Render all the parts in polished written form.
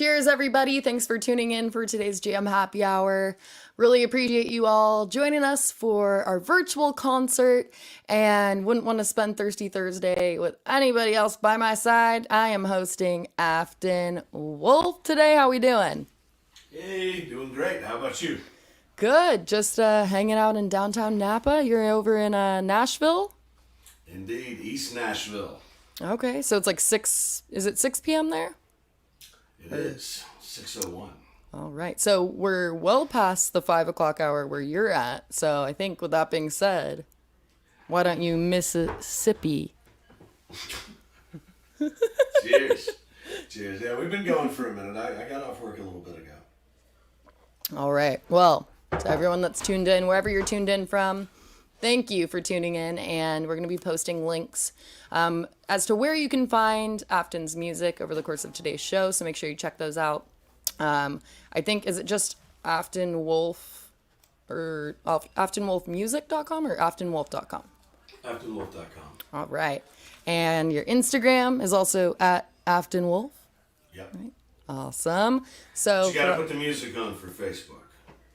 Cheers, everybody. Thanks for tuning in for today's Jam Happy Hour. Really appreciate you all joining us for our virtual concert and wouldn't want to spend Thirsty Thursday with anybody else by my side. I am hosting Afton Wolfe today. How we doing? Hey, doing great. How about you? Good. Just hanging out in downtown Napa. You're over in Nashville? Indeed, East Nashville. Okay, so it's like 6, is it 6 p.m. there? It is 6:01. All right, so we're well past the 5 o'clock hour where you're at. So I think with that being said, why don't you Mississippi? Cheers. Cheers. Yeah, we've been going for a minute. I got off work a little bit ago. All right, well, to everyone that's tuned in, wherever you're tuned in from, thank you for tuning in, and we're going to be posting links as to where you can find Afton's music over the course of today's show, so make sure you check those out. I think, is it just Afton Wolfe or AftonWolfemusic.com or AftonWolfe.com? AftonWolfe.com. All right. And your Instagram is also at Afton Wolfe? Yep. Right. Awesome. So but you got to put the music on for Facebook.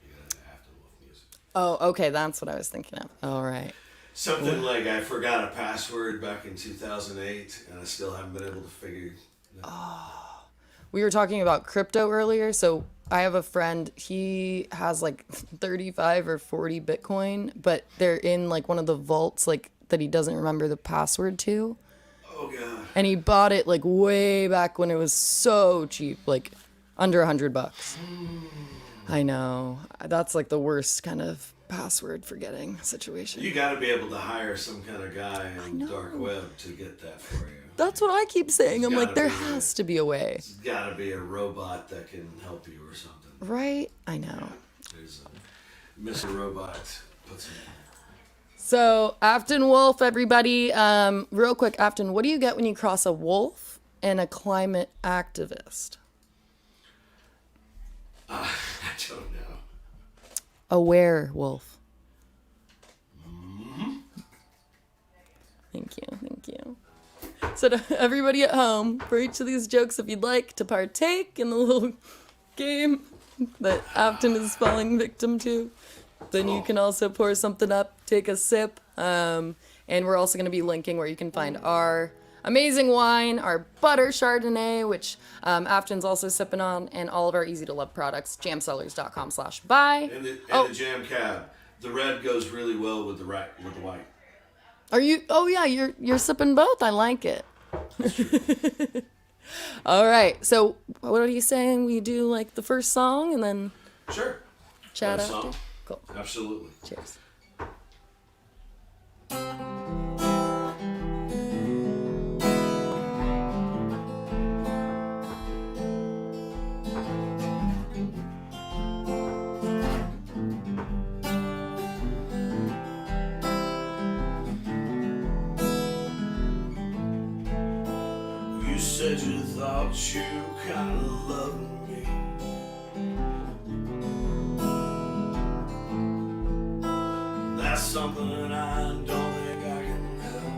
You got to Afton Wolfe Music. Oh, okay. That's what I was thinking of. All right. Something like I forgot a password back in 2008, and I still haven't been able to figure that. Oh, we were talking about crypto earlier. So I have a friend, he has like 35 or 40 Bitcoin, but they're in like one of the vaults like that he doesn't remember the password to. Oh, God. And he bought it like way back when it was so cheap, like under $100. I know. That's like the worst kind of password forgetting situation. You got to be able to hire some kind of guy on the dark web to get that for you. That's what I keep saying. I'm like, there has to be a way. It's got to be a robot that can help you or something. Right? I know. Yeah, there's Mr. Robot. Puts him. So, Afton Wolfe, everybody. Real quick, Afton, what do you get when you cross a wolf and a climate activist? I don't know. A werewolf. Mm-hmm. Thank you. So to everybody at home, for each of these jokes, if you'd like to partake in the little game that Afton is falling victim to, then you can also pour something up, take a sip, and we're also going to be linking where you can find our amazing wine, our butter Chardonnay, which Afton's also sipping on, and all of our easy-to-love products, jamcellars.com/buy. And the jam cab. The red goes really well with the white. Are you? Oh yeah, you're sipping both. I like it. All right. So what are you saying? We do like the first song and then Sure. chat First after. song. Cool. Absolutely. Cheers. You said you thought you kind of loved me. That's something I don't think I can help.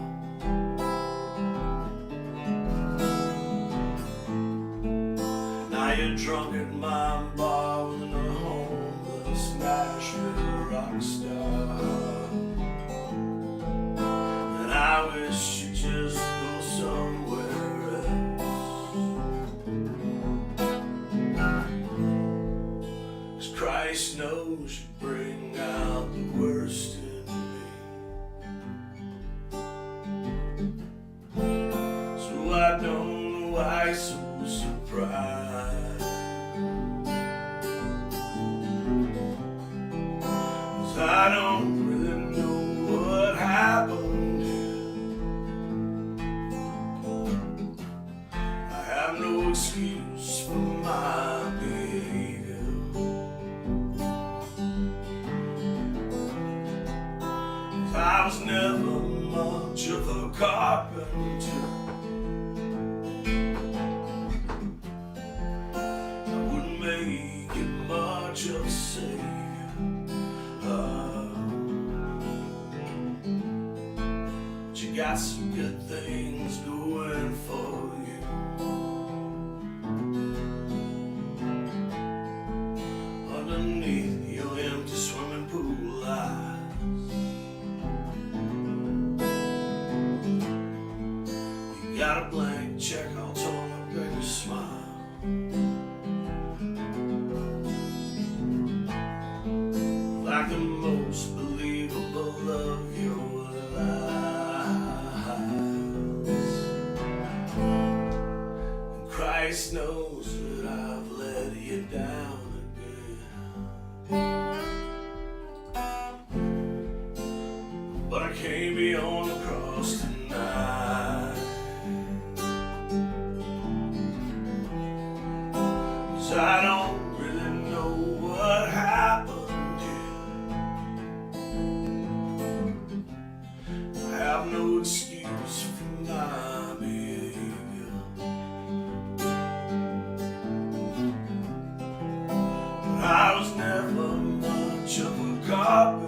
Now you're drunk at my bar with a homeless Nashville rock star. And I wish you'd just go somewhere else. 'Cause Christ knows you bring out the worst in me. So I don't know why you're so surprised. 'Cause I don't really know what happened here. I have no excuse for my behavior. I was never much of a carpenter. I wouldn't make you much of a savior. But you got some good things going for you. out a blank check, I'll tell my baby smile. Like the most believable of your lies. And Christ knows that I've let you down again. But I can't be on the cross tonight, 'cause I don't really know what happened here. I have no excuse for my behavior. But I was never much of a carpenter.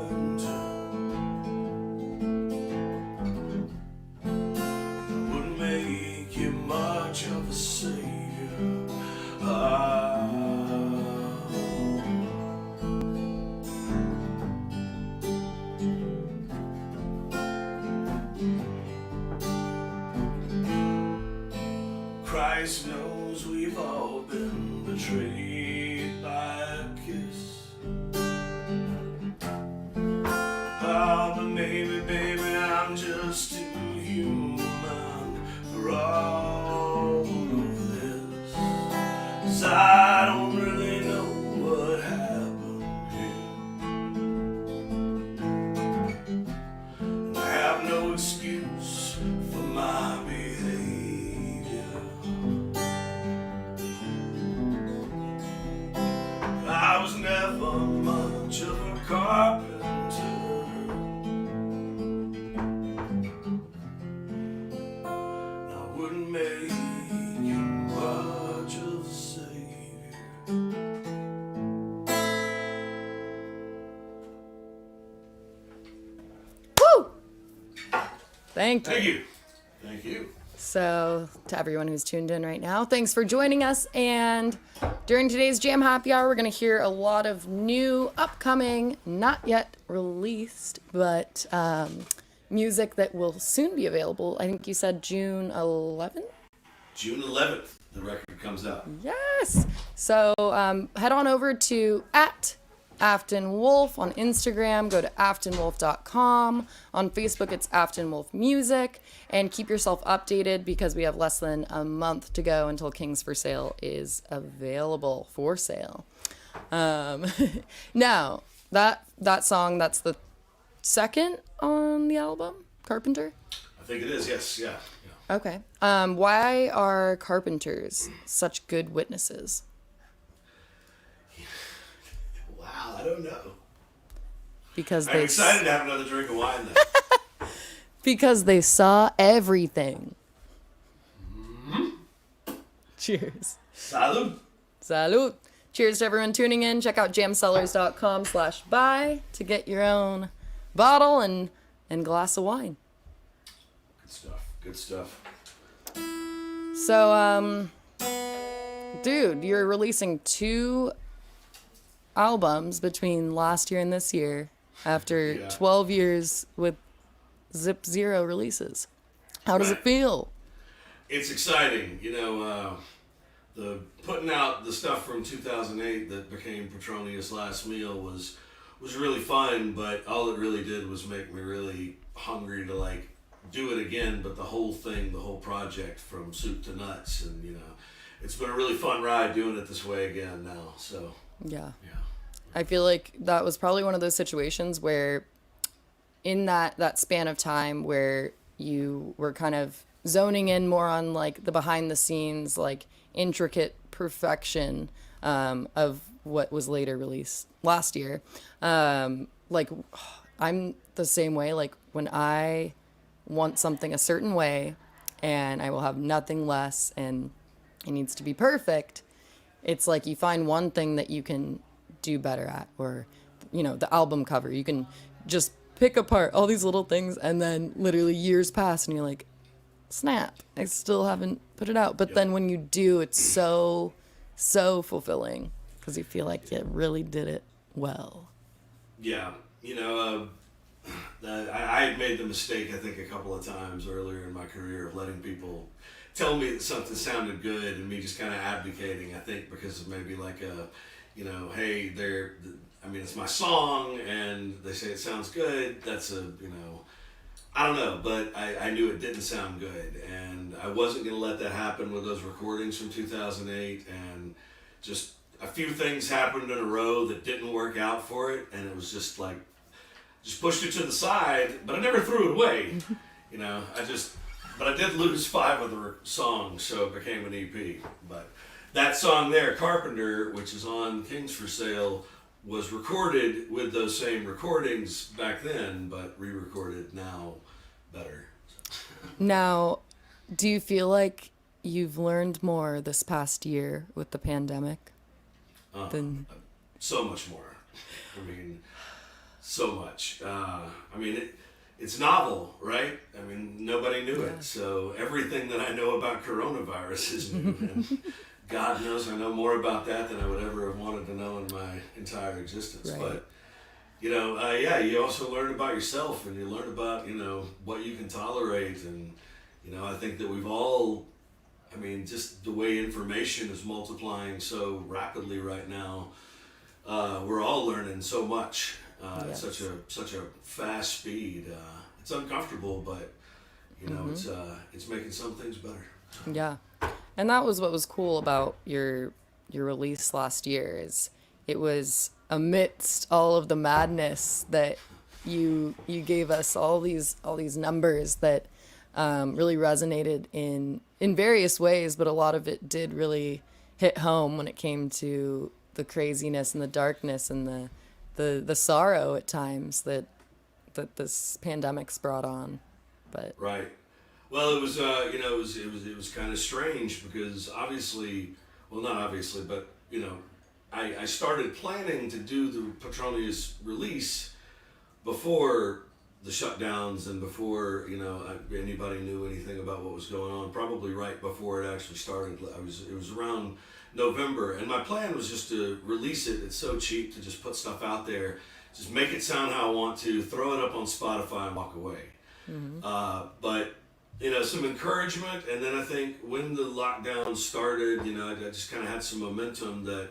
Much of a savior. Christ knows we've all been betrayed by a kiss. Oh, but maybe, baby, I'm just too human for all of this. 'Cause I don't really know what happened here. And I have no excuse for my behavior. I was never much of a carpenter. Wouldn't make you much of a savior. Woo! Thank you. Thank you. Thank you. So, to everyone who's tuned in right now, thanks for joining us. And during today's Jam Happy Hour, we're going to hear a lot of new, upcoming, not yet released, but music that will soon be available. I think you said June 11th? June 11th, the record comes out. Yes. So head on over to Afton Wolfe on Instagram. Go to aftonwolfe.com. On Facebook, it's Afton Wolfe Music. And keep yourself updated because we have less than a month to go until Kings for Sale is available for sale. Now, that song, that's the second on the album, Carpenter? I think it is, yes, yeah. Okay. Why are carpenters such good witnesses? Wow, I don't know. Because I'm excited to have another drink of wine then. Because they saw everything. Mm-hmm. Cheers. Salud. Salud. Cheers to everyone tuning in. Check out jamsellers.com/buy to get your own bottle and glass of wine. Good stuff. Good stuff. So, dude, you're releasing 2 albums between last year and this year after 12 years with Zip 0 releases. How does it feel? It's exciting. You know, the putting out the stuff from 2008 that became Petronius' Last Meal was really fun, but all it really did was make me really hungry to like do it again, but the whole thing, the whole project from soup to nuts, and you know, it's been a really fun ride doing it this way again now. So yeah. I feel like that was probably one of those situations where in that span of time where you were kind of zoning in more on like the behind the scenes, like intricate perfection of what was later released last year. Like I'm the same way. Like when I want something a certain way and I will have nothing less and it needs to be perfect, it's like you find one thing that you can do better at, or you know, the album cover, you can just pick apart all these little things and then literally years pass and you're like, snap, I still haven't put it out. But then when you do, it's so fulfilling because you feel like you really did it well. Yeah, you know, I had made the mistake, I think, a couple of times earlier in my career of letting people tell me that something sounded good and me just kind of abdicating, I think, because of maybe like a, hey, it's my song and they say it sounds good. That's I don't know, but I knew it didn't sound good. And I wasn't going to let that happen with those recordings from 2008. And just a few things happened in a row that didn't work out for it. And it was just like, just pushed it to the side, but I never threw it away. But I did lose 5 of the songs, so it became an EP. But that song there, Carpenter, which is on Kings for Sale, was recorded with those same recordings back then, but re-recorded now better. Now, do you feel like you've learned more this past year with the pandemic? So much more. So much. It's novel, right? Nobody knew it. So everything that I know about coronavirus is new. And God knows I know more about that than I would ever have wanted to know in my entire existence. Right. But, you also learn about yourself and you learn about, what you can tolerate. And, I think that we've all, just the way information is multiplying so rapidly right now, we're all learning so much. At such a fast speed. It's uncomfortable, but it's making some things better. Yeah, and that was what was cool about your release last year. Is it was amidst all of the madness that you gave us all these numbers that really resonated in various ways, but a lot of it did really hit home when it came to the craziness and the darkness and the sorrow at times that this pandemic's brought on. But right. Well, it was it was kind of strange because not obviously, but I started planning to do the Petronius release before the shutdowns and before anybody knew anything about what was going on. Probably right before it actually started. It was around November, and my plan was just to release it. It's so cheap to just put stuff out there, just make it sound how I want to, throw it up on Spotify and walk away. But some encouragement, and then I think when the lockdown started, I just kind of had some momentum that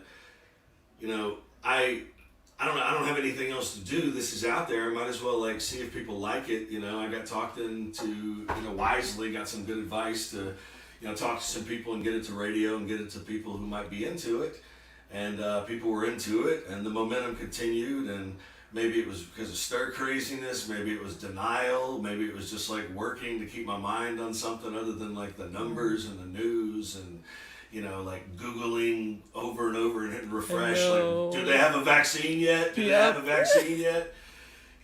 I don't have anything else to do. This is out there. I might as well see if people like it. I got talked into wisely, got some good advice to talk to some people and get it to radio and get it to people who might be into it. And people were into it, and the momentum continued. And maybe it was because of stir craziness, maybe it was denial, maybe it was just working to keep my mind on something other than the numbers and the news and Googling over and over and hitting refresh. Do they have a vaccine yet? Do they have a vaccine yet?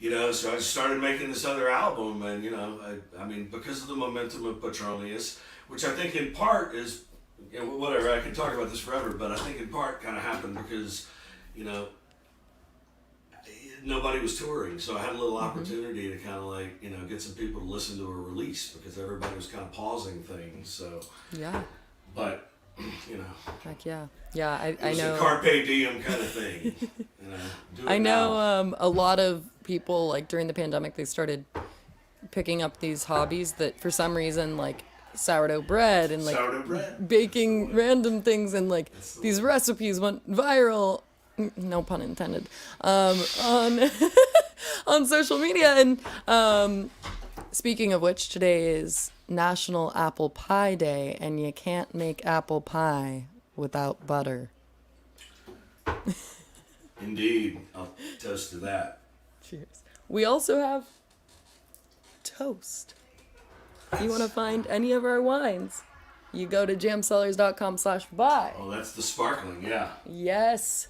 So I started making this other album, and because of the momentum of Petronius, which I think in part is, whatever, I can talk about this forever, but I think in part kind of happened because, nobody was touring, so I had a little opportunity to kind of get some people to listen to a release because everybody was kind of pausing things, so. Yeah. But, Heck yeah. Yeah, I know. It's a carpe diem kind of thing. I know a lot of people, during the pandemic, they started picking up these hobbies that for some reason, sourdough bread and baking random things and these recipes went viral, no pun intended, on on social media. And speaking of which, today is National Apple Pie Day, and you can't make apple pie without butter. Indeed. I'll toast to that. Cheers. We also have toast. If you want to find any of our wines, you go to jamcellars.com/buy. Oh, that's the sparkling, yeah. Yes.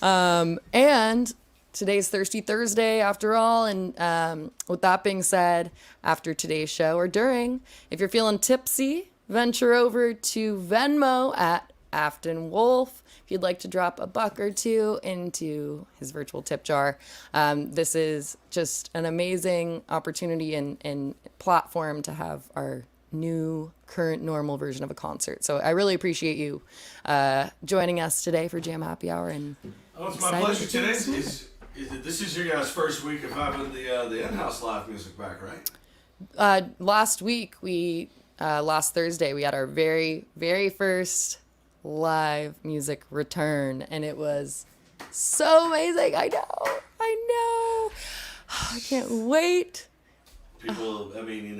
And today's Thirsty Thursday after all. And with that being said, after today's show or during, if you're feeling tipsy, venture over to Venmo at Afton Wolfe. If you'd like to drop a buck or two into his virtual tip jar. This is just an amazing opportunity and platform to have our new current normal version of a concert. So I really appreciate you joining us today for Jam Happy Hour. And it's my pleasure. Today is This is your guys' first week of having the in-house live music back, right? Last week, last Thursday, we had our very, very first live music return, and it was so amazing. I know. I can't wait. People, I mean,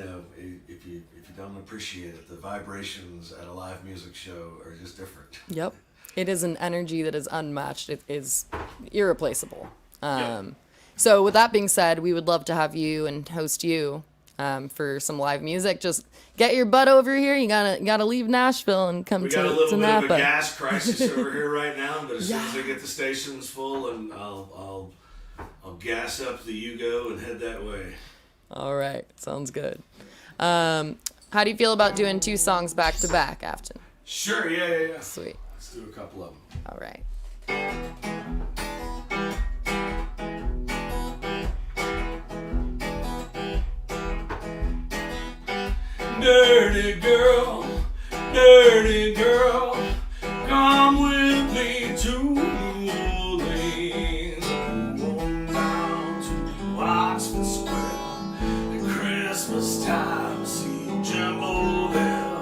if you don't appreciate it, the vibrations at a live music show are just different. Yep. It is an energy that is unmatched. It is irreplaceable. Yep. So with that being said, we would love to have you and host you for some live music. Just get your butt over here. You gotta leave Nashville and come We to got a little bit Napa. of a gas crisis over here right now, but as soon as I get the stations full, and I'll gas up the Yugo and head that way. All right, sounds good. How do you feel about doing 2 songs back to back, Afton? Sure, yeah. Sweet. Let's do a couple of them. All right. Dirty girl, come with me to New Orleans. Go on down to Oxford Square at Christmas time, see Jimbo there.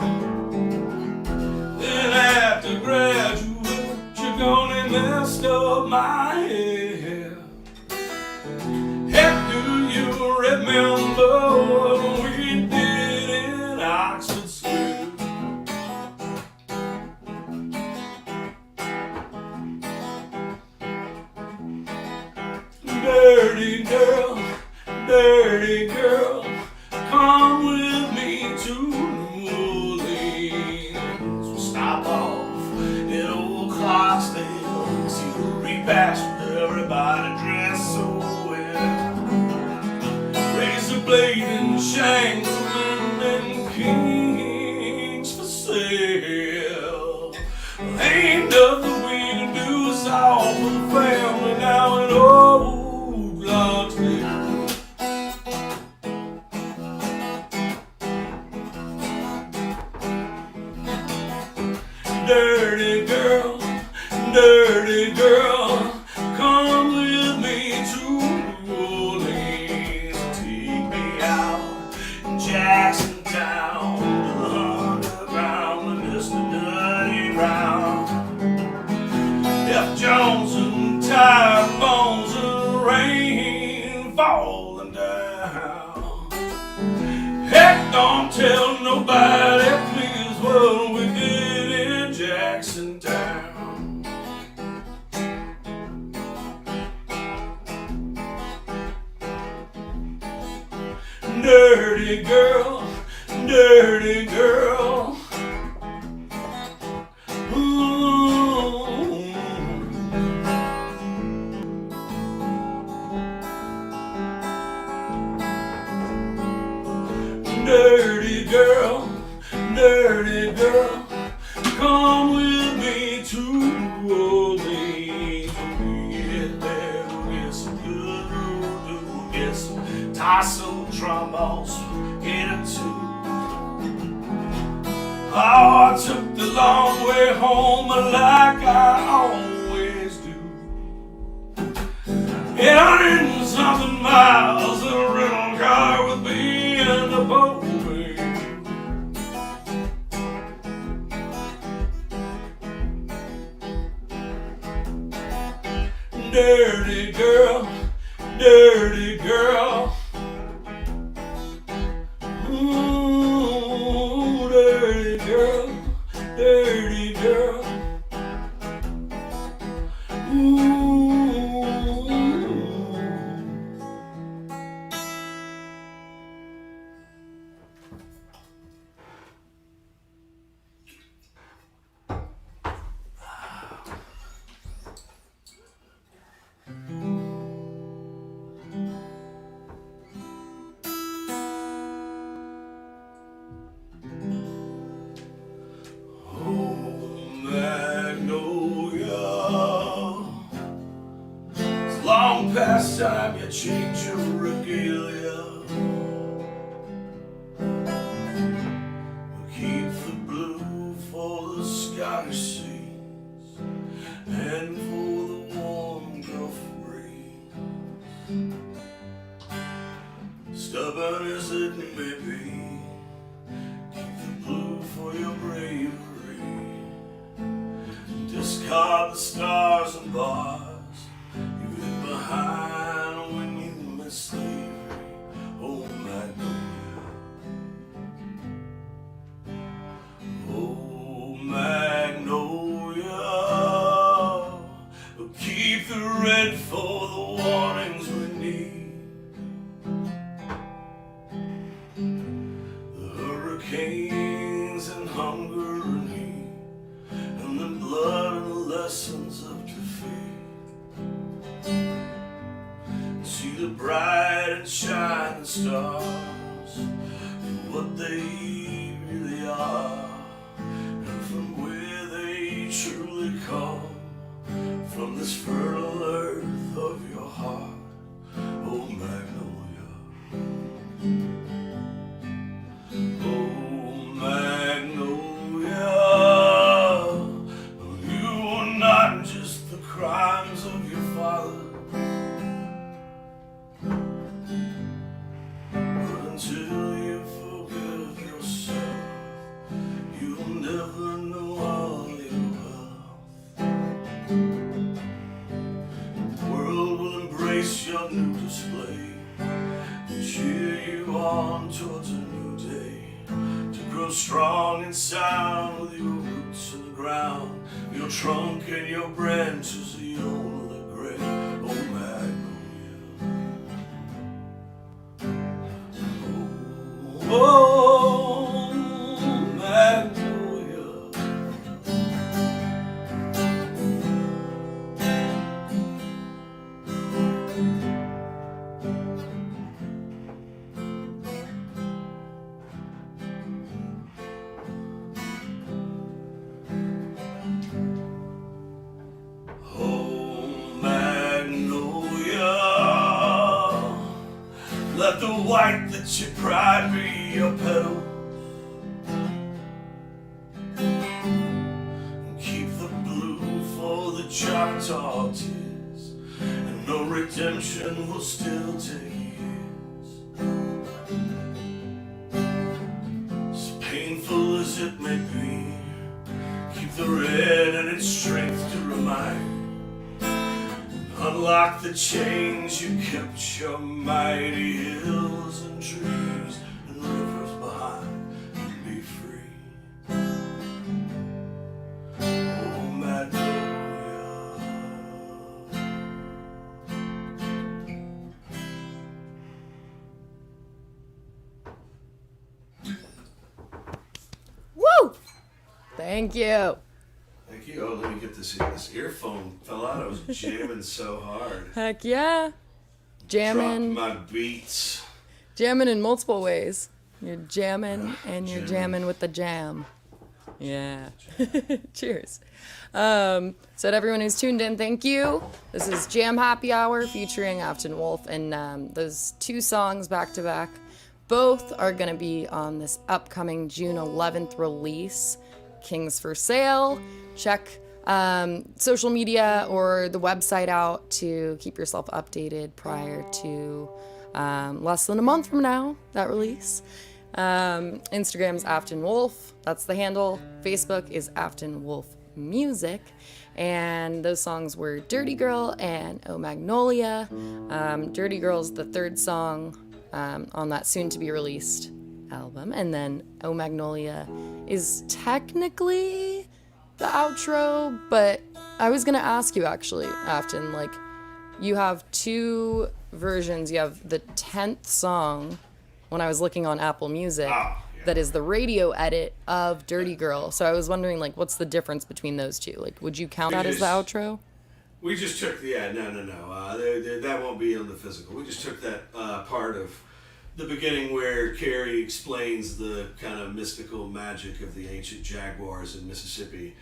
Then after graduate, you're gonna mess up my hair. Heck, do you remember what we did in Oxford Square? Dirty girl, come with me to New Orleans. We'll stop off in old Clarksdale, see the repast with everybody dressed so well. Razor blade and shanks, and kings for sale. Ain't nothing we can do, it's all for the family now in old Clarksdale. Dirty girl, come with me to New Orleans. Take me out in Jackson Town to the underground with Mr. Nutty Brown. F. Jones and tired bones and the rain falling down. Heck, don't tell nobody, please, what we did in Jackson Town. Dirty girl. Ooh. Dirty girl, come with me to New Orleans. When we get there, we'll get some good voodoo, we'll get some tasso trombones, get a two. Oh, I took the long way home like I always do. 800-something miles in a rental car with me and the boat. Dirty girl. Ooh, dirty girl. Ooh. Long past time you change your regalia. We'll keep the blue for the Scottish seas and for the warm Gulf breeze. the stars and bars you hid behind when you met slavery. Oh, Magnolia. Oh, Magnolia. Keep the red for the warnings we need. The hurricanes and hunger and heat, and the blood and the lessons of defeat. See the bright and shining stars and what they really are, and from where they truly come, from this fertile earth of your heart. Oh, Magnolia. Oh, Magnolia. You are not just the crimes of your father, but until you forgive yourself, you'll never know all your wealth. The world will embrace your new display and cheer you on towards a new day, to grow strong and sound with your roots in the ground, your trunk and your branches the only gray. Oh, Magnolia. Oh, Magnolia. Oh, Magnolia. Let the white that you pride be your petals. Keep the blue for the Choctaw tears, and no redemption will still take years. As painful as it may be, keep the red and its strength to remind. Unlock the chains you kept your mighty hills and trees and rivers behind, and be free. Oh, Magnolia. Woo! Thank you. Thank you. Oh, let me get this. This earphone fell out. I was jamming so hard. Heck yeah. Jamming. Dropped my beats. Jamming in multiple ways. You're jamming and you're jamming with the jam. Yeah. Cheers. So to everyone who's tuned in, thank you. This is Jam Happy Hour featuring Afton Wolfe, and those two songs back to back, both are going to be on this upcoming June 11th release, Kings for Sale. Check social media or the website out to keep yourself updated prior to less than a month from now, that release. Instagram's Afton Wolfe, that's the handle. Facebook is Afton Wolfe Music, and those songs were Dirty Girl and Oh Magnolia. Dirty Girl's the third song on that soon-to-be released album, and then Oh Magnolia is technically the outro, but I was gonna ask you actually, Afton, like, you have two versions. You have the 10th song, when I was looking on Apple Music, that is the radio edit of Dirty Girl. So I was wondering, like, what's the difference between those two? Like, would you count that as the outro? We just took, no. That won't be on the physical. We just took that part of the beginning where Carrie explains the kind of mystical magic of the ancient jaguars in Mississippi,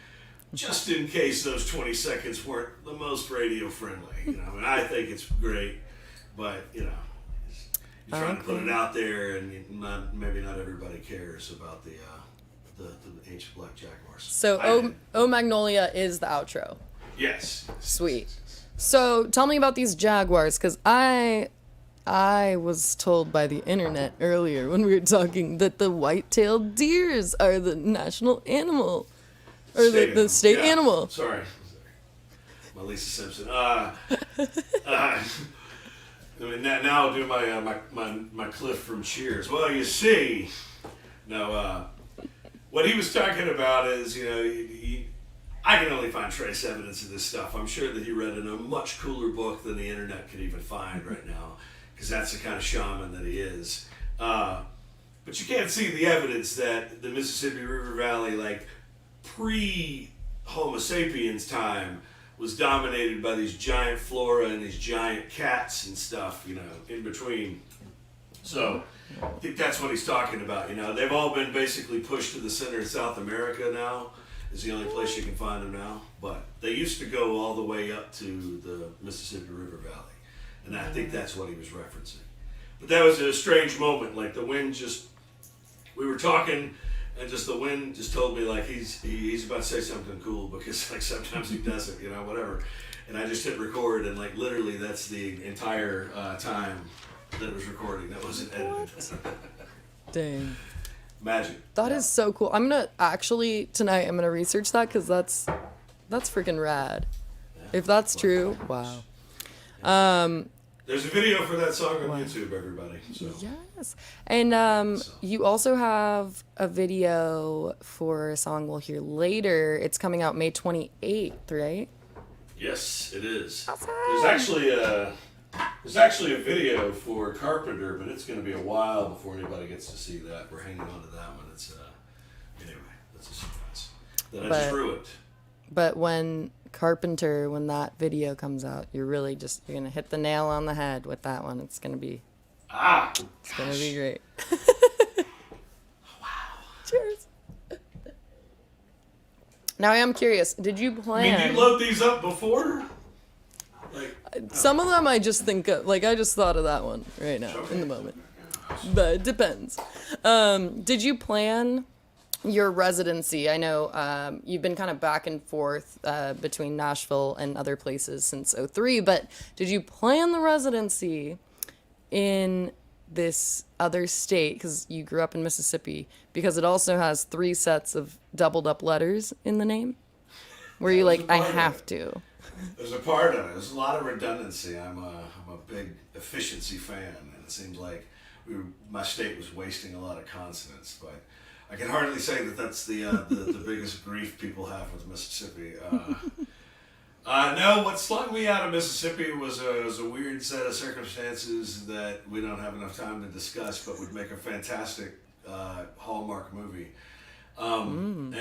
just in case those 20 seconds weren't the most radio friendly. You know, and I think it's great, but you know, you're trying to put it out there, and maybe not everybody cares about the ancient black jaguars. So Oh Magnolia is the outro. Yes. Sweet. So tell me about these jaguars, because I was told by the internet earlier when we were talking that the white-tailed deers are the national animal, or the state animal. Sorry. my Lisa Simpson. I mean, now I'll do my Cliff from Cheers. Well, you see, no, what he was talking about is, I can only find trace evidence of this stuff. I'm sure that he read in a much cooler book than the internet could even find right now, because that's the kind of shaman that he is. But you can't see the evidence that the Mississippi River Valley, like pre-Homo sapiens time, was dominated by these giant flora and these giant cats and stuff, in between. So I think that's what he's talking about. They've all been basically pushed to the center of South America now. Is the only place you can find them now. But they used to go all the way up to the Mississippi River Valley. And I think that's what he was referencing. But that was a strange moment. Like the wind we were talking, and just the wind just told me like he's about to say something cool, because like sometimes he doesn't, whatever. And I just hit record, and like literally that's the entire time that it was recording. That wasn't edited. Dang. Magic. That is so cool. I'm gonna actually tonight. I'm gonna research that, because that's freaking rad. If that's true, wow. There's a video for that song on YouTube, everybody. So. Yes. And you also have a video for a song we'll hear later. It's coming out May 28th, right? Yes, it is. Awesome. There's actually a video for Carpenter, but it's going to be a while before anybody gets to see that. We're hanging on to that one. It's anyway, that's a surprise. Then I just ruined. But when that video comes out, you're gonna hit the nail on the head with that one. It's gonna be gonna be great. Wow. Cheers. Now I am curious, did you plan? Did you load these up before? Some of them I just think of, I just thought of that one right now in the moment. But it depends. Did you plan your residency? I know you've been kind of back and forth between Nashville and other places since '03, but did you plan the residency in this other state, because you grew up in Mississippi, because it also has 3 sets of doubled up letters in the name? Were you like, I have to? There's a part of it. There's a lot of redundancy. I'm a big efficiency fan, and it seemed like my state was wasting a lot of consonants, but I can hardly say that that's the biggest grief people have with Mississippi. No, what slung me out of Mississippi was a weird set of circumstances that we don't have enough time to discuss, but would make a fantastic Hallmark movie. And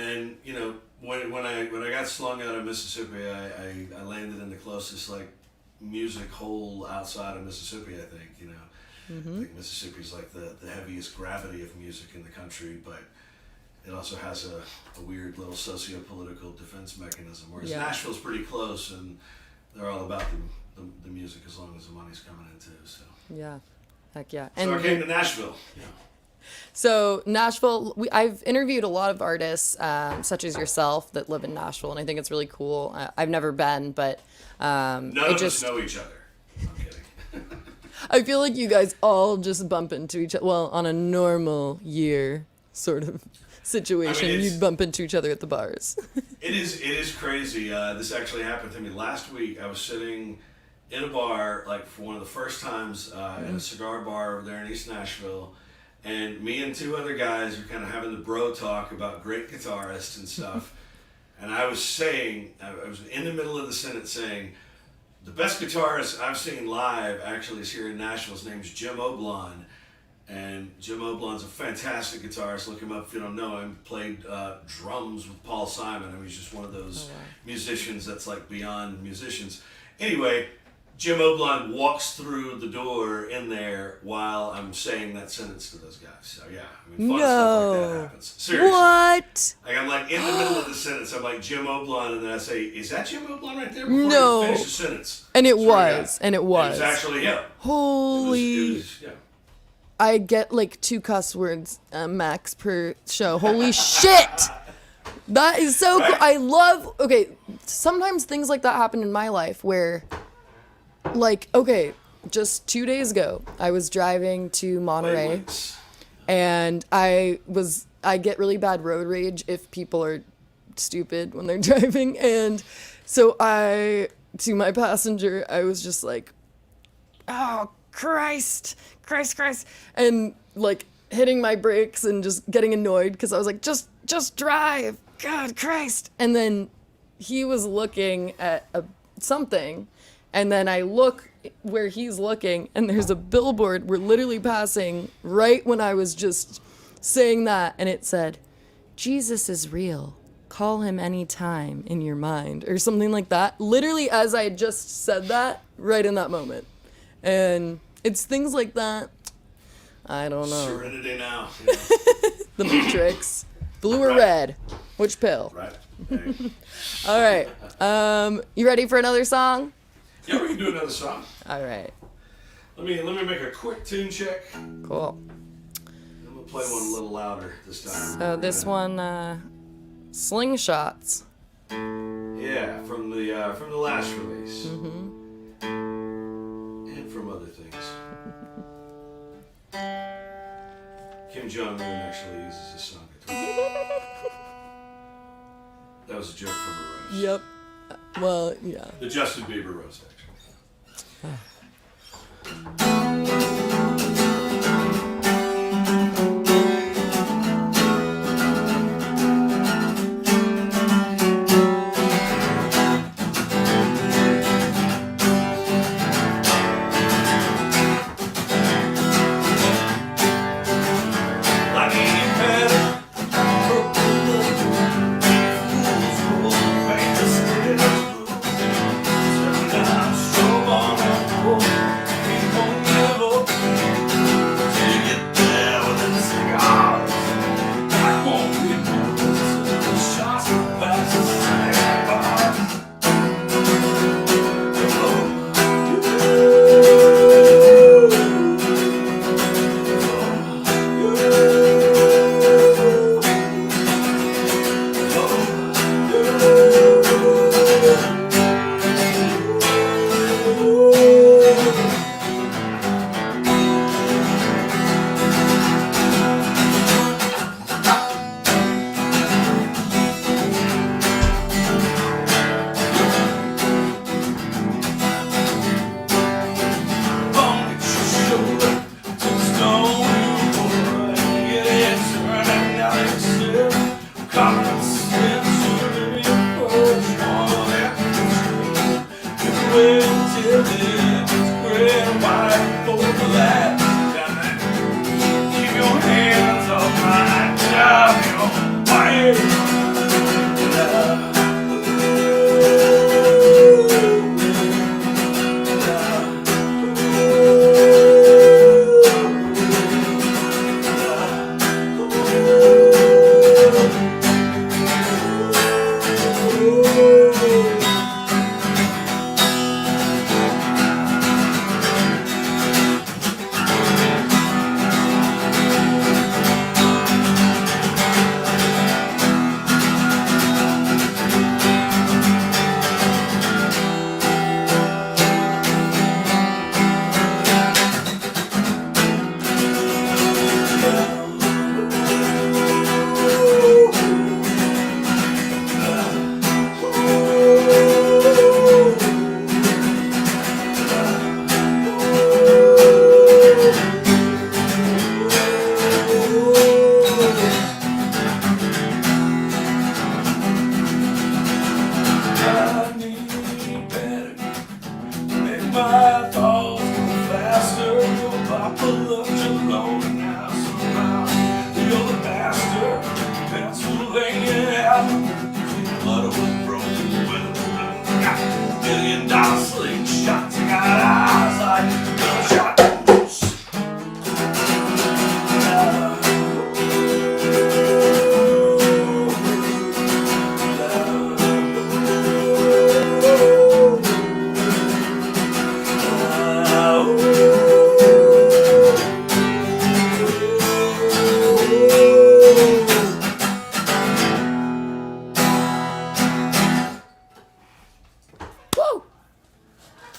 when I got slung out of Mississippi, I landed in the closest music hole outside of Mississippi. I think I think Mississippi's like the heaviest gravity of music in the country, but it also has a weird little socio-political defense mechanism, whereas Nashville's pretty close, and they're all about the music as long as the money's coming in too. So yeah, heck yeah. So I came to Nashville. Yeah. So Nashville, I've interviewed a lot of artists such as yourself that live in Nashville, and I think it's really cool. I've never been, but none of us know each other. I'm kidding. I feel like you guys all just bump into each other. Well, on a normal year sort of situation, you'd bump into each other at the bars. It is crazy. This actually happened to me last week. I was sitting in a bar, for one of the first times in a cigar bar over there in East Nashville, and me and 2 other guys were kind of having the bro talk about great guitarists and stuff. And I was in the middle of the sentence saying, the best guitarist I've seen live actually is here in Nashville. His name's Jim Oblon. And Jim Oblon's a fantastic guitarist. Look him up if you don't know him. Played drums with Paul Simon. He's just one of those musicians that's beyond musicians. Anyway, Jim Oblon walks through the door in there while I'm saying that sentence to those guys. So yeah, fun stuff like that happens. Seriously. What? I'm in the middle of the sentence. I'm like Jim Oblon, and then I say, "Is that Jim Oblon right there?" Before I finish the sentence. And it was. And it was. It was actually him. Holy. It was, yeah. I get 2 cuss words max per show. Holy shit! That is so cool. I love. Okay, sometimes things like that happen in my life where. Just 2 days ago, I was driving to Monterey, and I get really bad road rage if people are stupid when they're driving, and so I to my passenger, I was just like, oh, Christ, and like hitting my brakes and just getting annoyed because I was like, just drive, God, Christ. And then he was looking at something, and then I look where he's looking, and there's a billboard. We're literally passing right when I was just saying that, and it said, Jesus is real. Call him anytime in your mind, or something like that. Literally as I had just said that, right in that moment. And it's things like that. I don't know. Serenity now. The Matrix. Blue or Right. red? Which pill? Right. Hey. All right. You ready for another song? Yeah, we can do another song. All right. Let me make a quick tune check. Cool. I'm gonna play one a little louder this time. So this one, Slingshots. Yeah, from the last release. And from other things. Kim Jong-un actually uses this song. That was a joke from a roast. Yep. Well, yeah. The Justin Bieber roast, actually.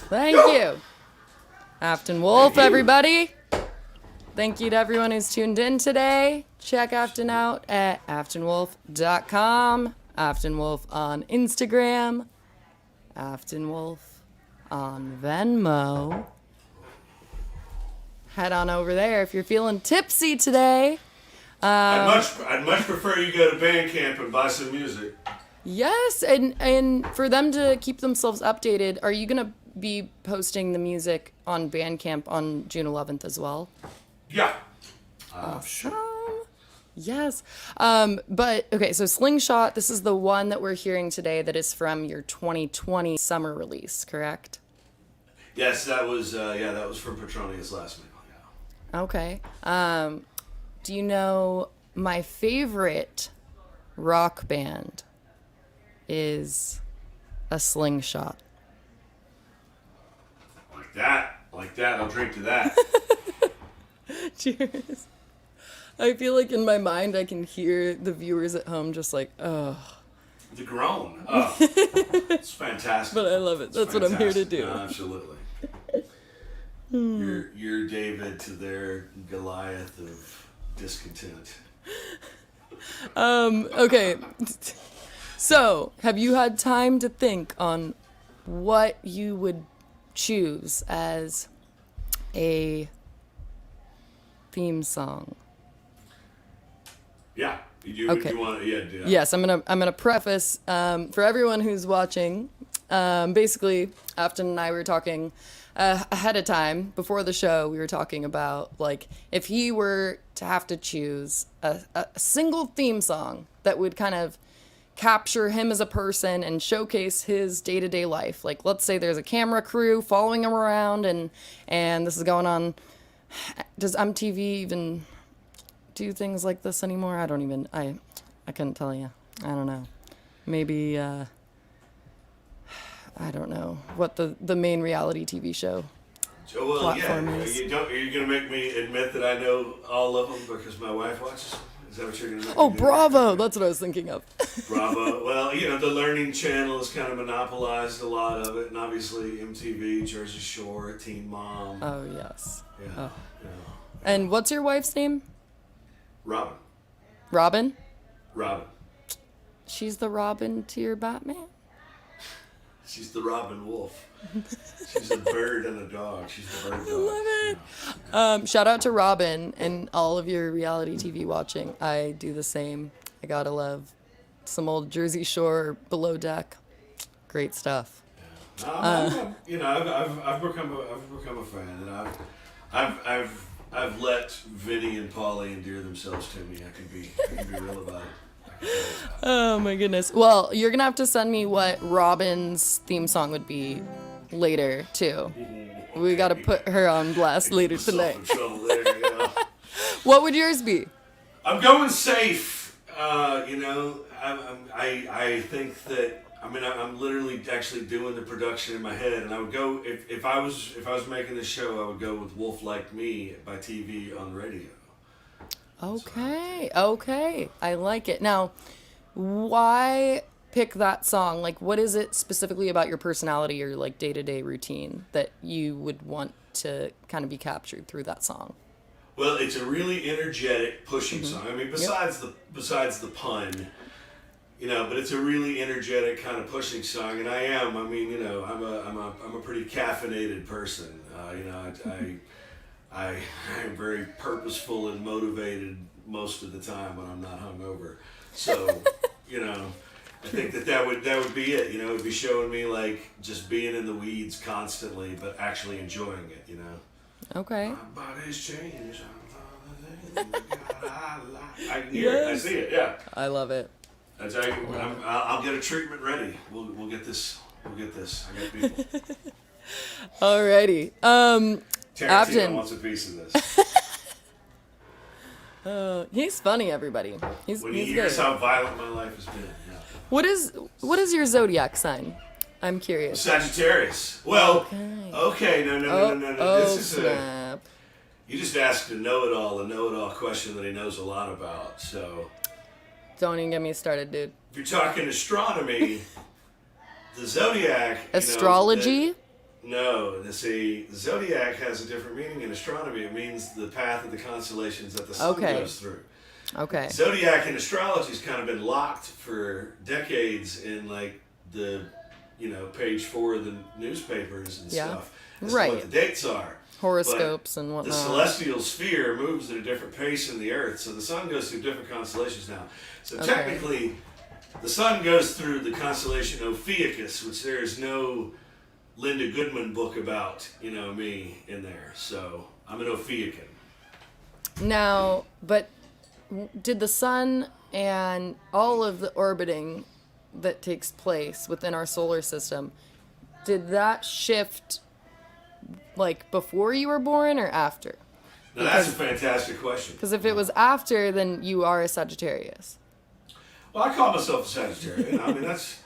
Thank you. Afton Wolfe, everybody. Thank you to everyone who's tuned in today. Check Afton out at aftonwolfe.com. Afton Wolfe on Instagram. Afton Wolfe on Venmo. Head on over there if you're feeling tipsy today. I'd much prefer you go to Bandcamp and buy some music. Yes, and for them to keep themselves updated, are you going to be posting the music on Bandcamp on June 11th as well? Yeah. Awesome. Yes. But, okay, so Slingshot, this is the one that we're hearing today that is from your 2020 summer release, correct? Yes, that was from Petronius last meal. Yeah. Okay. Do you know my favorite rock band is a Slingshot? Like that, I'll drink to that. Cheers. I feel like in my mind I can hear the viewers at home just like, oh. The groan. Oh, it's fantastic. But I love it. That's what I'm here to do. Absolutely. You're David to their Goliath of discontent. Okay. So, have you had time to think on what you would choose as a theme song? Yeah. You Okay. You want yeah. Yes, I'm gonna preface for everyone who's watching. Basically, Afton and I were talking ahead of time before the show. We were talking about like if he were to have to choose a single theme song that would kind of capture him as a person and showcase his day-to-day life. Like, let's say there's a camera crew following him around, and this is going on. Does MTV even do things like this anymore? I couldn't tell you. I don't know. Maybe I don't know what the main reality TV show platform is. Are you gonna make me admit that I know all of them because my wife watches them? Is that what you're gonna make Oh, me do? Bravo! That's what I was thinking of. Bravo. Well, the Learning Channel has kind of monopolized a lot of it, and obviously MTV, Jersey Shore, Teen Mom. Oh, yes. Yeah. Oh. Yeah. And what's your wife's name? Robin. Robin? Robin. She's the Robin to your Batman? She's the Robin Wolf. She's a bird and a dog. She's the bird dog. I love it. Shout out to Robin and all of your reality TV watching. I do the same. I gotta love some old Jersey Shore Below Deck. Great stuff. I've become a fan, and I've let Vinny and Polly endear themselves to me. I can be real about it. Oh my goodness. Well, you're gonna have to send me what Robin's theme song would be later too. We gotta put her on blast later tonight. What would yours be? I'm going safe. I think that I'm literally actually doing the production in my head, and I would go if I was making this show, I would go with Wolf Like Me by TV on radio. Okay. I like it. Now, why pick that song? Like, what is it specifically about your personality or like day-to-day routine that you would want to kind of be captured through that song? Well, it's a really energetic, pushing song. I mean, besides the pun, but it's a really energetic kind of pushing song, and I am. I'm a pretty caffeinated person. I am very purposeful and motivated most of the time when I'm not hungover. So, I think that would be it. It would be showing me like just being in the weeds constantly, but actually enjoying it. Okay. My body's changed. I can hear it. I see it. Yeah. I love it. I'll get a treatment ready. We'll get this. I got people. Alrighty. Tarantino Afton wants a piece of this. He's funny, everybody. He's When he good. hears how violent my life has been. Yeah. What is your zodiac sign? I'm curious. Sagittarius. Well, okay. No. This is snap. you just asked a know-it-all question that he knows a lot about. So Don't even get me started, dude. if you're talking astronomy, the zodiac. Astrology? The zodiac has a different meaning in astronomy. It means the path of the constellations that the sun goes through. Okay. Zodiac in astrology has kind of been locked for decades in like the page 4 of the newspapers and Yeah. stuff as Right. to what the dates are. Horoscopes and The whatnot. celestial sphere moves at a different pace than the Earth, so the sun goes through different constellations now. So Okay. technically, the sun goes through the constellation Ophiuchus, which there is no Linda Goodman book about, me in there. So I'm an Ophiuchian. Now, but did the sun and all of the orbiting that takes place within our solar system, did that shift like before you were born or after? Now that's a fantastic question. Because if it was after, then you are a Sagittarius. Well, I call myself a Sagittarian. I mean, that's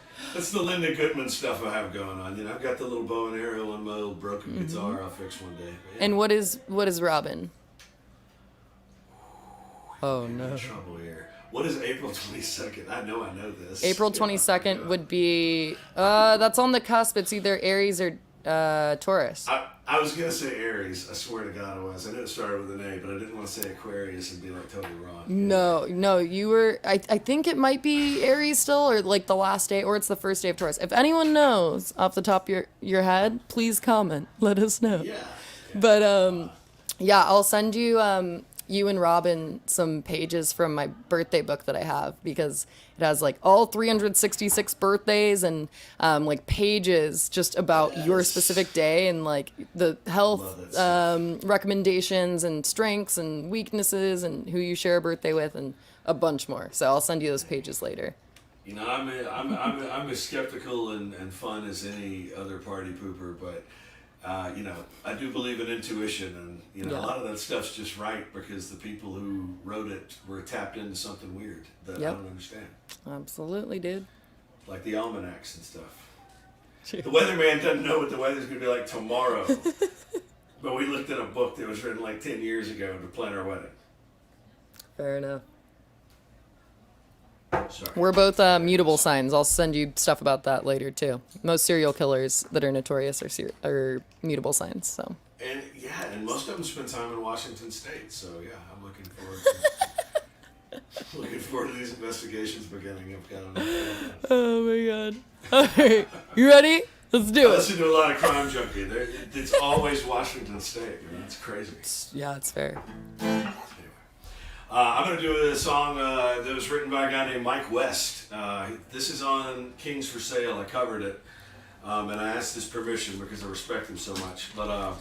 the Linda Goodman stuff I have going on. I've got the little bow and arrow and my old broken guitar I'll fix one day. But, yeah. And what is Robin? Oh I'm no. in trouble here. What is April 22nd? I know this. April 22nd would be that's on the cusp. It's either Aries or Taurus. I was going to say Aries. I swear to God I was. I knew it started with an A, but I didn't want to say Aquarius and be like totally wrong. No, you were. I think it might be Aries still, or like the last day, or it's the first day of Taurus. If anyone knows off the top of your head, please comment. Let us know. Yeah. But I'll send you you and Robin some pages from my birthday book that I have, because it has like all 366 birthdays and like pages just about your specific day and like the health recommendations and strengths and weaknesses and who you share a birthday with and a bunch more. So I'll send you those pages later. I'm as skeptical and fun as any other party pooper, but I do believe in intuition, and a lot of that stuff's just right because the people who wrote it were tapped into something weird that I don't understand. Absolutely, dude. Like the almanacs and stuff. The weatherman doesn't know what the weather's going to be like tomorrow, but we looked at a book that was written like 10 years ago to plan our wedding. Fair enough. Sorry. We're both mutable signs. I'll send you stuff about that later too. Most serial killers that are notorious are mutable signs. So. And most of them spend time in Washington State. So yeah, I'm looking forward to these investigations beginning. I've got enough. Oh my god! All right, you ready? Let's do I it. listen to a lot of Crime Junkie. It's always Washington State. It's crazy. Yeah, it's fair. I'm going to do a song that was written by a guy named Mike West. This is on Kings for Sale. I covered it. And I asked his permission because I respect him so much. But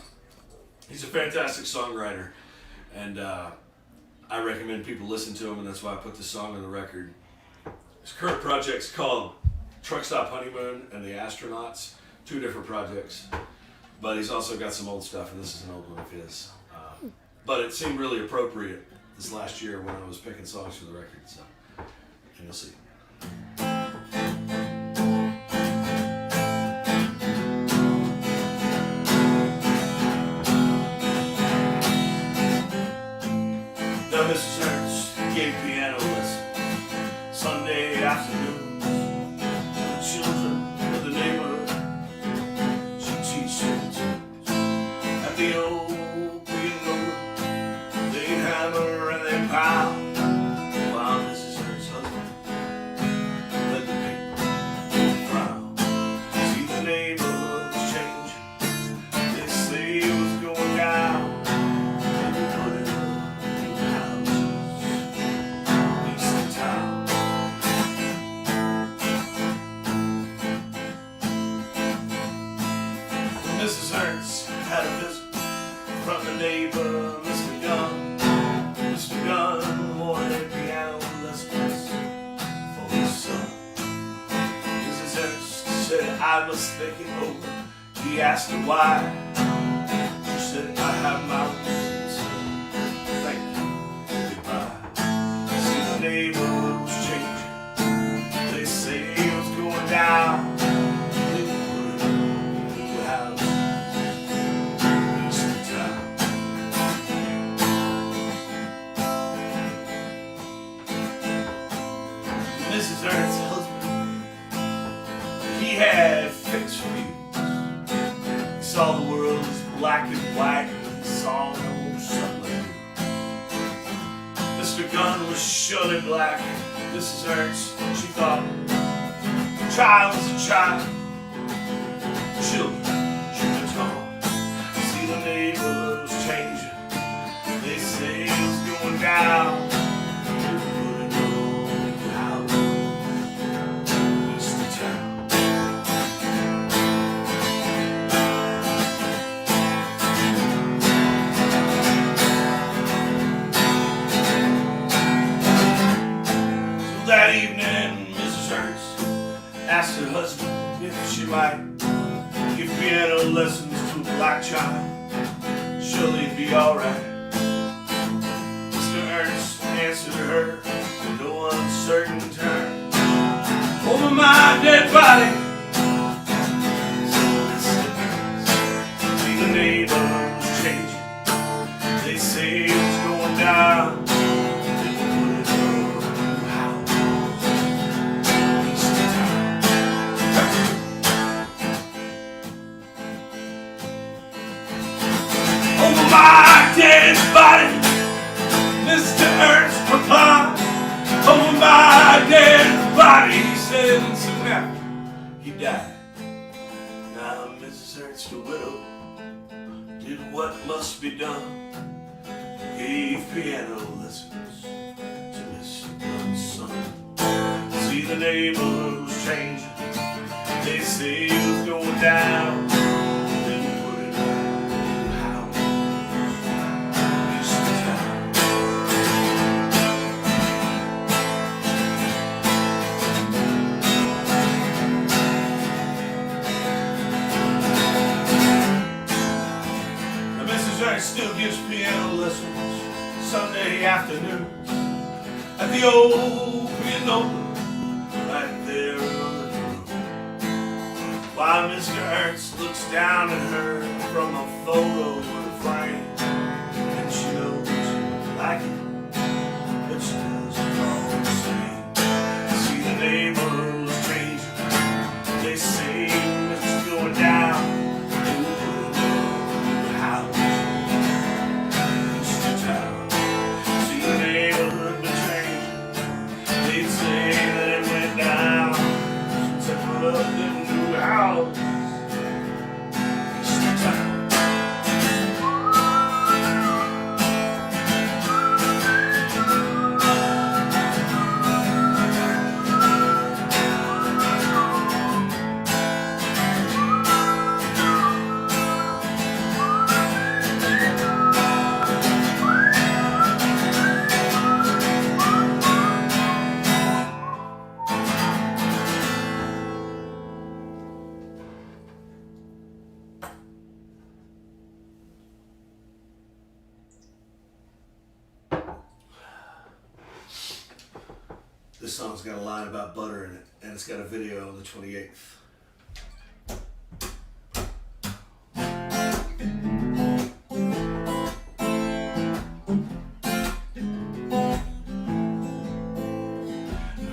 he's a fantastic songwriter. And I recommend people listen to him, and that's why I put this song on the record. His current project's called Truck Stop Honeymoon and the Astronauts. 2 different projects. But he's also got some old stuff, and this is an old one of his. But it seemed really appropriate this last year when I was picking songs for the record, so, and you'll see. Now Mrs. Ernst gave piano lessons Sunday afternoons to the children of the neighborhood. She teach them tunes at the old hammer and they pound while Mrs. Ernst's husband led the people frown. See, the neighborhood was changing. They say it was going down. And they put in new houses east of town. Mrs. Ernst had a visit from the neighbor, Mr. Young. Mr. Gunn wanted piano lessons for his son. Mrs. Ernst said, I must think it over. He asked her why. She said, I have my reasons. Thank you, goodbye. See, the neighborhood was changing. They say it was going down. They put in new houses east of town. Mrs. Ernst's husband, he had fixed views. He saw the world as black and white, and he saw no sunlight. Mr. Gunn was shut in black. Mrs. Ernst, she thought, a child's a child. children should be taught. See the neighborhood was changing. They say it's going down. That evening, Mrs. Ernst asked her husband if she might give piano lessons to a black child. Surely it'd be alright. Mr. Ernst answered her in no uncertain term. Over my dead body, said Mr. Ernst. See, the neighborhood was changing. They say it's going down. Over my dead body, Mr. Ernst replied. Over my dead body, he said, and soon after he died. Now Mrs. Ernst, the widow, did what must be done. Gave piano lessons to Mr. Dunn's son. See, the neighborhood was changing. They say it was going down. Still gives piano lessons Sunday afternoons at the old piano right there in the living room. While Mr. Ernst looks down at her from a photo in a frame, and she knows she like it, but she doesn't know the same. See, the neighborhood was changing. They say it's going down. This song's got a line about butter in it, and it's got a video on the 28th.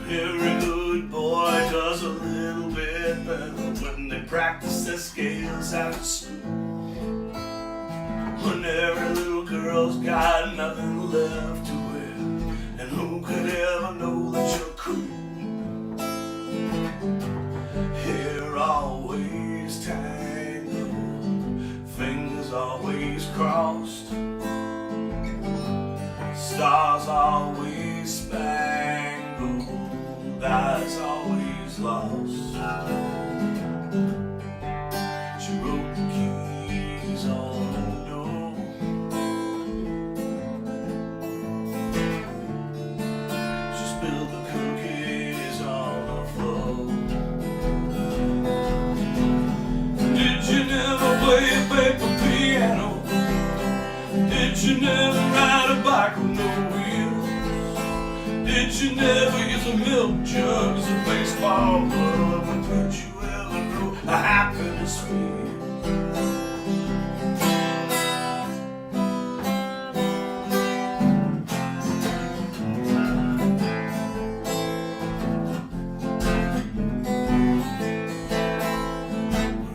Every good boy does a little bit better when they practice their scales after school. When every little girl's got nothing left to wear, and who could ever know that you're cool? Hair always tangled, fingers always crossed, stars always spangled, eyes always lost. She wrote the keys on the door. She spilled the cookies on the floor. Did you never play a paper piano? Did you never ride a bike with no wheels? Did you never use a milk jug as a baseball glove? And did you ever know a happiness feels?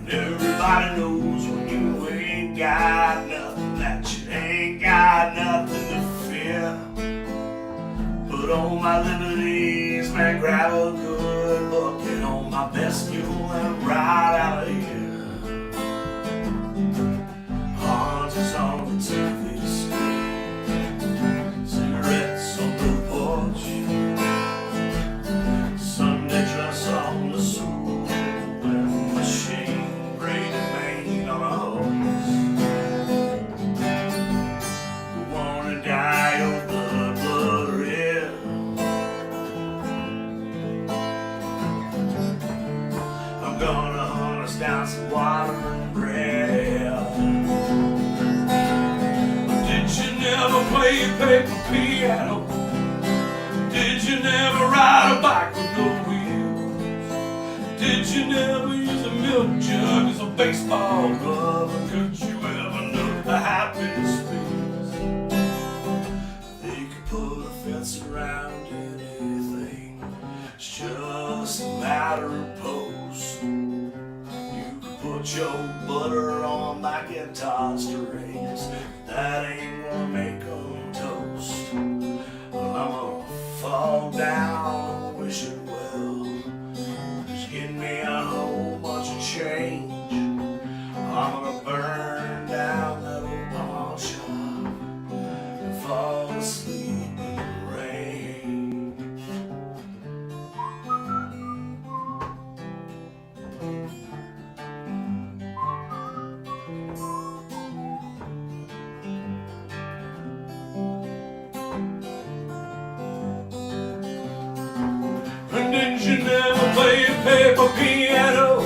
Everybody knows when you ain't got nothing, that you ain't got nothing to fear. Put on my liberties, man, grab a good book, get on my best mule and ride out of here. you never use a milk jug as a baseball glove? Or could you ever know the happiest things? They could put a fence around anything. It's just a matter of post. You could put your butter on Macintosh strings. That ain't gonna make them toast. Well, I'm gonna fall down and wish it well. Just give me a whole bunch of change. I'm gonna burn down that old pawn shop and fall asleep in the rain. And did you never play a paper piano?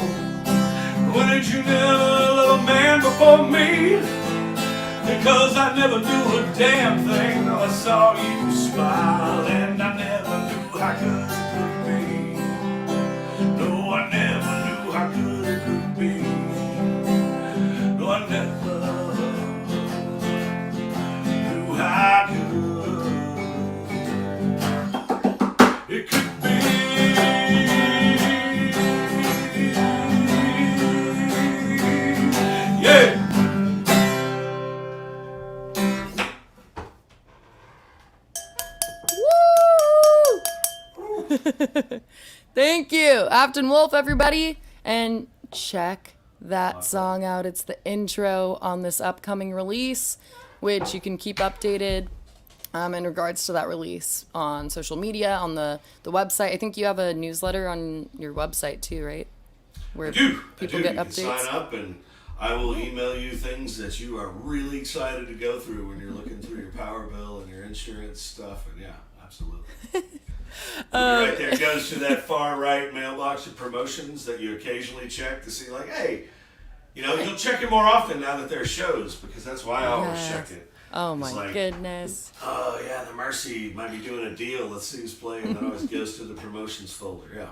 When did you never love a man before me? Because I never knew a damn thing till I saw you smile, and I never knew how good it could be. No, I never knew how good it could be. No, I never knew how good it could be. Yeah. Thank you, Afton Wolfe, everybody. And check that song out. It's the intro on this upcoming release, which you can keep updated in regards to that release on social media, on the website. I think you have a newsletter on your website too, right? Where people get you updates. can sign up and I will email you things that you are really excited to go through when you're looking through your power bill and your insurance stuff. And yeah, absolutely. Right there goes to that far right mailbox of promotions that you occasionally check to see, like, hey, you know, you'll check it more often now that there are shows, because that's why I always check it. Oh It's my like, goodness. oh yeah, the Mercy might be doing a deal. Let's see who's playing. And that always goes to the promotions folder. Yeah,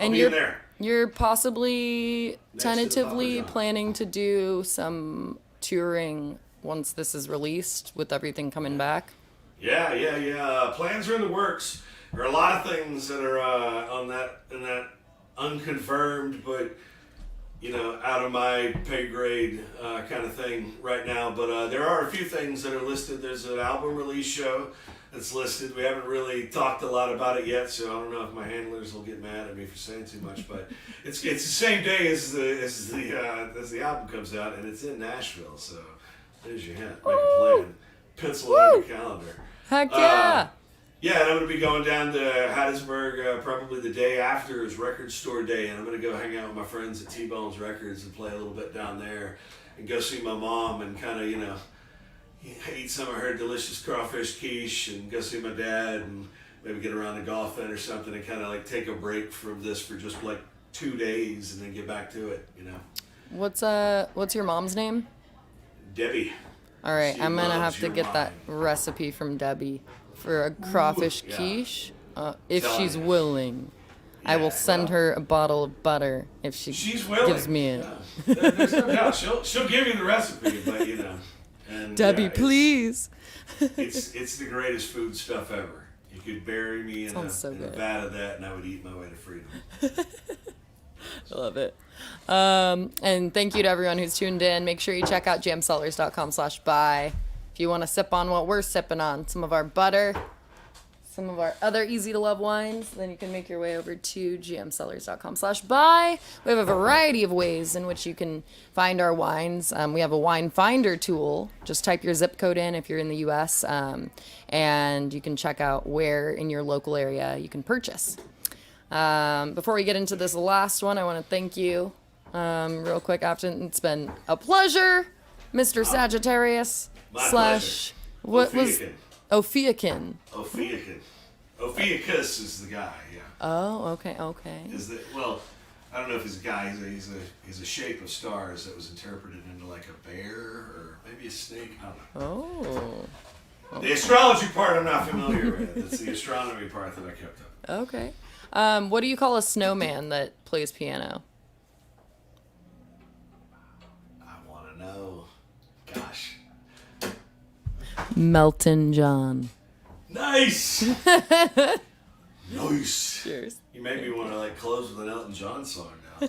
I'll be in there. You're possibly Next to the tentatively Papa John. planning to do some touring once this is released, with everything coming back. Yeah. Plans are in the works. There are a lot of things that are in that unconfirmed, but you know, out of my pay grade kind of thing right now. But there are a few things that are listed. There's an album release show that's listed. We haven't really talked a lot about it yet, so I don't know if my handlers will get mad at me for saying too much. But it's the same day as the album comes out, and it's in Nashville. So there's your hint. Make a plan. Pencil it on your calendar. Heck yeah! Yeah, and I'm going to be going down to Hattiesburg probably the day after is Record Store Day, and I'm going to go hang out with my friends at T-Bone's Records and play a little bit down there and go see my mom and kind of, you know, eat some of her delicious crawfish quiche and go see my dad and maybe get around the golf then or something and kind of like take a break from this for just like 2 days and then get back to it, you know. What's your mom's name? Debbie. All right, She I'm gonna loves have to your get that wine. recipe from Debbie for a crawfish yeah. quiche, if Tell she's her. willing. I will send her a bottle of butter if She's willing. gives me it. Yeah. There's no doubt. She'll give you the recipe, but you know. And, Debbie, yeah, please. It's the greatest food stuff ever. You could bury me in Sounds so a good. vat of that, and I would eat my way to freedom. I love it. And thank you to everyone who's tuned in. Make sure you check out jamcellars.com/buy if you want to sip on what we're sipping on. Some of our butter, some of our other easy to love wines. Then you can make your way over to jamcellars.com/buy. We have a variety of ways in which you can find our wines. We have a wine finder tool. Just type your zip code in if you're in the US, and you can check out where in your local area you can purchase. Before we get into this last one, I want to thank you real quick, Afton. It's been a pleasure, Mr. Sagittarius My slash what was Ophiuchus. Ophiuchus. Ophiuchus is the guy. Yeah. Oh, okay. Well, I don't know if he's a guy. He's a shape of stars that was interpreted into like a bear or maybe a snake. I don't know. Oh, The astrology part I'm not familiar with. It's the astronomy part that I kept up. okay. What do you call a snowman that plays piano? Melton John. Nice. Nice. Cheers. You made me want to like close with an Elton John song now.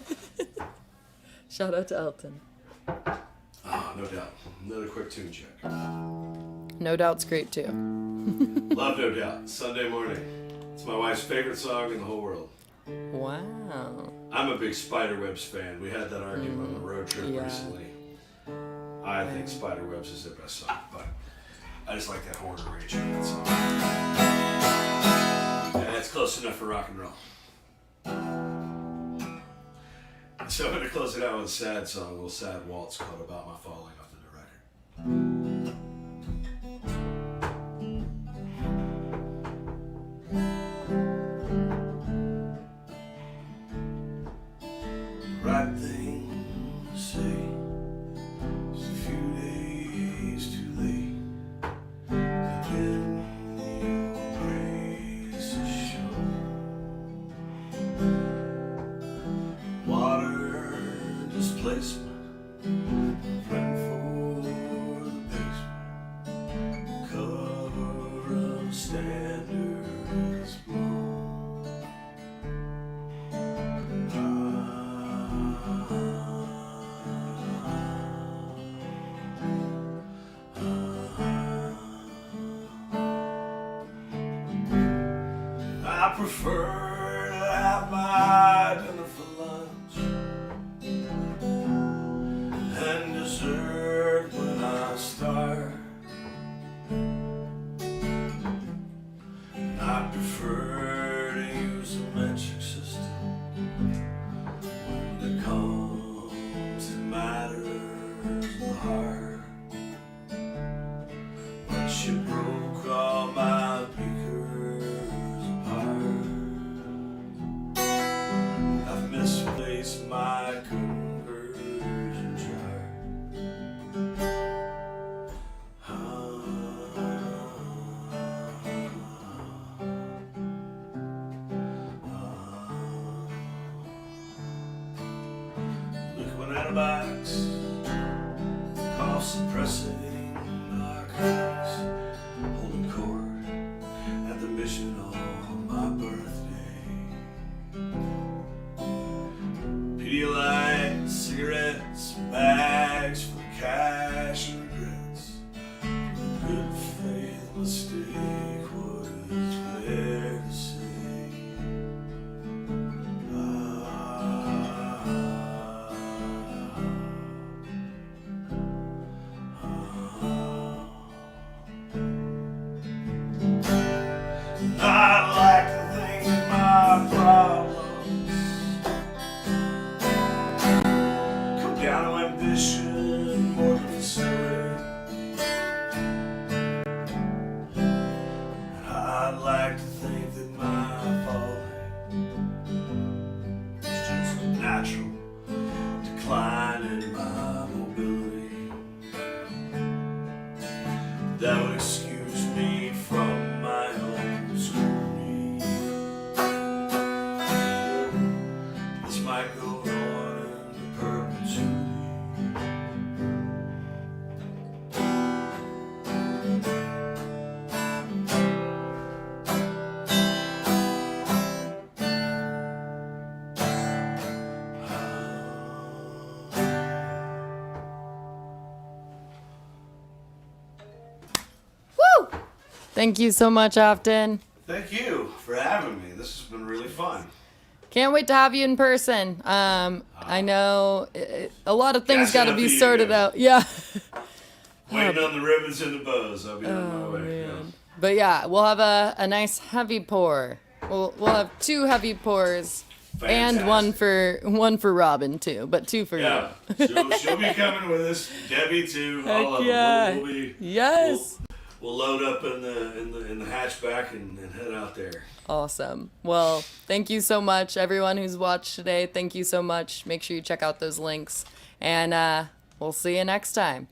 Shout out to Elton. Ah, no doubt. Another quick tune check. No Doubt's great too. Love No Doubt. Sunday morning. It's my wife's favorite song in the whole world. Wow. I'm a big Spiderwebs fan. We had that argument on the road trip Yeah. recently. I think Spiderwebs is their best song, but I just like that horn arrangement of that song. And that's close enough for rock and roll. So I'm going to close it out with a sad song, a little sad waltz called About My Falling off the record. Right thing to say, just a few days too late to get your grace ashore. Water displacement, rent for the basement, cover of standards blown. I prefer to have my dinner for lunch and dessert when I start. I prefer to use a metric system when it comes to matters of the heart. But she broke all my beakers apart. I've misplaced my conversion chart. Liquid antibiotics, cough suppressing narcotics, holding court at the mission on my birthday. Pedialyte, cigarettes, bags for cash and regrets. Good faith mistake, what is there to say? I'd like to think that my problems come down to ambition more than facility. And I'd like to think that my falling is just a natural decline in my mobility. That would excuse me from my own scrutiny. This might go on into perpetuity. Woo! Thank you so much, Afton. Thank you for having me. This has been really fun. Can't wait to have you in person. I know a lot of things got to be sorted out. Yeah. Waiting on the ribbons and the bows. I'll be on my way. Yeah. But yeah, we'll have a nice heavy pour. We'll have 2 heavy pours. Fantastic. And one for Robin too, but 2 for Yeah, you. she'll be coming with us. Debbie too. All of yeah. them. We'll be, Yes. We'll load up in the hatchback and head out there. Awesome. Well, thank you so much, everyone who's watched today. Thank you so much. Make sure you check out those links, and we'll see you next time.